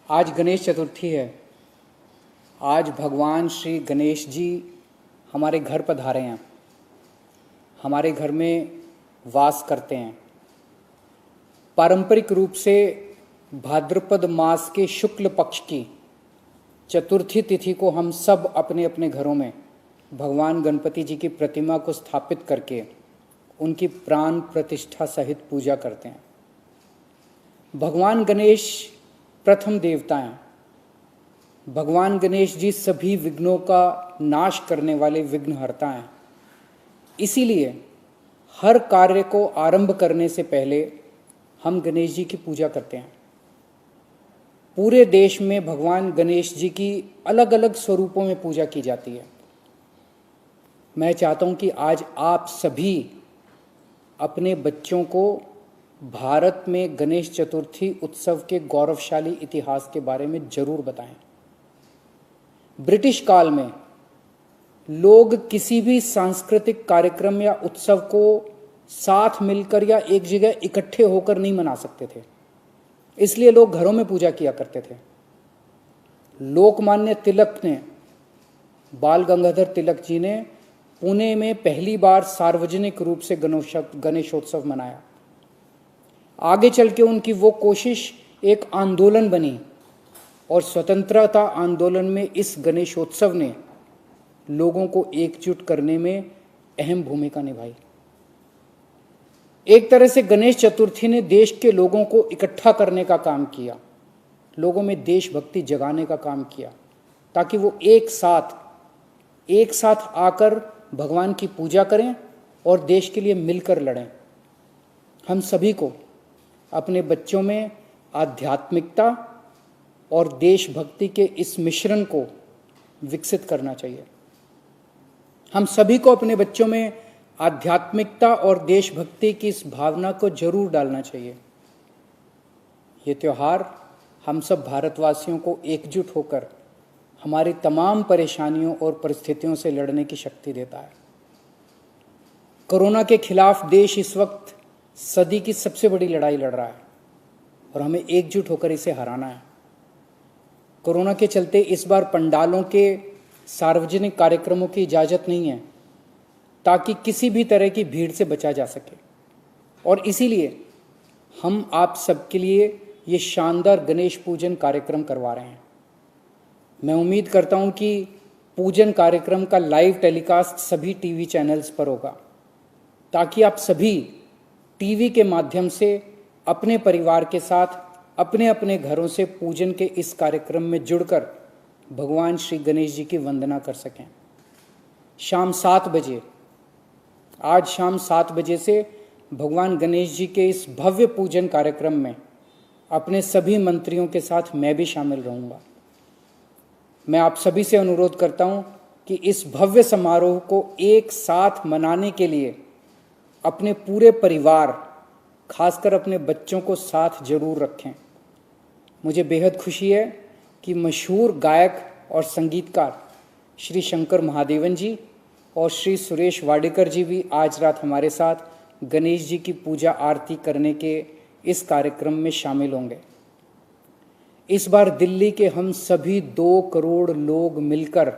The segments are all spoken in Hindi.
आज गणेश चतुर्थी है। आज भगवान श्री गणेश जी हमारे घर पधारे हैं, हमारे घर में वास करते हैं। पारंपरिक रूप से भाद्रपद मास के शुक्ल पक्ष की चतुर्थी तिथि को हम सब अपने अपने घरों में भगवान गणपति जी की प्रतिमा को स्थापित करके उनकी प्राण प्रतिष्ठा सहित पूजा करते हैं। भगवान गणेश प्रथम देवता हैं। भगवान गणेश जी सभी विघ्नों का नाश करने वाले विघ्नहर्ता हैं। इसीलिए हर कार्य को आरंभ करने से पहले हम गणेश जी की पूजा करते हैं। पूरे देश में भगवान गणेश जी की अलग अलग स्वरूपों में पूजा की जाती है। मैं चाहता हूं कि आज आप सभी अपने बच्चों को भारत में गणेश चतुर्थी उत्सव के गौरवशाली इतिहास के बारे में जरूर बताएं। ब्रिटिश काल में लोग किसी भी सांस्कृतिक कार्यक्रम या उत्सव को साथ मिलकर या एक जगह इकट्ठे होकर नहीं मना सकते थे, इसलिए लोग घरों में पूजा किया करते थे। लोकमान्य तिलक ने, बाल गंगाधर तिलक जी ने पुणे में पहली बार सार्वजनिक रूप से गणेशोत्सव मनाया। आगे चल के उनकी वो कोशिश एक आंदोलन बनी और स्वतंत्रता आंदोलन में इस गणेशोत्सव ने लोगों को एकजुट करने में अहम भूमिका निभाई। एक तरह से गणेश चतुर्थी ने देश के लोगों को इकट्ठा करने का काम किया, लोगों में देशभक्ति जगाने का काम किया, ताकि वो एक साथ आकर भगवान की पूजा करें और देश के लिए मिलकर लड़ें। हम सभी को अपने बच्चों में आध्यात्मिकता और देशभक्ति के इस मिश्रण को विकसित करना चाहिए। हम सभी को अपने बच्चों में आध्यात्मिकता और देशभक्ति की इस भावना को जरूर डालना चाहिए। ये त्योहार हम सब भारतवासियों को एकजुट होकर हमारी तमाम परेशानियों और परिस्थितियों से लड़ने की शक्ति देता है। कोरोना के खिलाफ देश इस वक्त सदी की सबसे बड़ी लड़ाई लड़ रहा है और हमें एकजुट होकर इसे हराना है। कोरोना के चलते इस बार पंडालों के सार्वजनिक कार्यक्रमों की इजाज़त नहीं है, ताकि किसी भी तरह की भीड़ से बचा जा सके। और इसीलिए हम आप सबके लिए ये शानदार गणेश पूजन कार्यक्रम करवा रहे हैं। मैं उम्मीद करता हूं कि पूजन कार्यक्रम का लाइव टेलीकास्ट सभी टीवी चैनल्स पर होगा, ताकि आप सभी टीवी के माध्यम से अपने परिवार के साथ अपने अपने घरों से पूजन के इस कार्यक्रम में जुड़कर भगवान श्री गणेश जी की वंदना कर सकें। शाम 7 बजे, आज शाम 7 बजे से भगवान गणेश जी के इस भव्य पूजन कार्यक्रम में अपने सभी मंत्रियों के साथ मैं भी शामिल रहूँगा। मैं आप सभी से अनुरोध करता हूँ कि इस भव्य समारोह को एक साथ मनाने के लिए अपने पूरे परिवार, खासकर अपने बच्चों को साथ जरूर रखें। मुझे बेहद खुशी है कि मशहूर गायक और संगीतकार श्री शंकर महादेवन जी और श्री सुरेश वाडेकर जी भी आज रात हमारे साथ गणेश जी की पूजा आरती करने के इस कार्यक्रम में शामिल होंगे। इस बार दिल्ली के हम सभी 2 करोड़ लोग मिलकर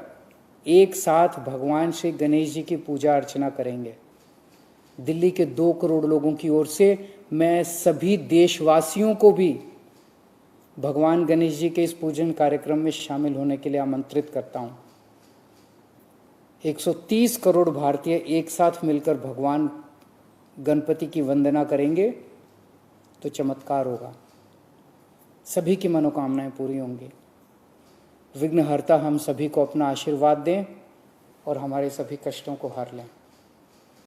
एक साथ भगवान श्री गणेश जी की पूजा अर्चना करेंगे। दिल्ली के 2 करोड़ लोगों की ओर से मैं सभी देशवासियों को भी भगवान गणेश जी के इस पूजन कार्यक्रम में शामिल होने के लिए आमंत्रित करता हूं। 130 करोड़ भारतीय एक साथ मिलकर भगवान गणपति की वंदना करेंगे तो चमत्कार होगा, सभी की मनोकामनाएं पूरी होंगी। विघ्नहर्ता हम सभी को अपना आशीर्वाद दें और हमारे सभी कष्टों को हर लें।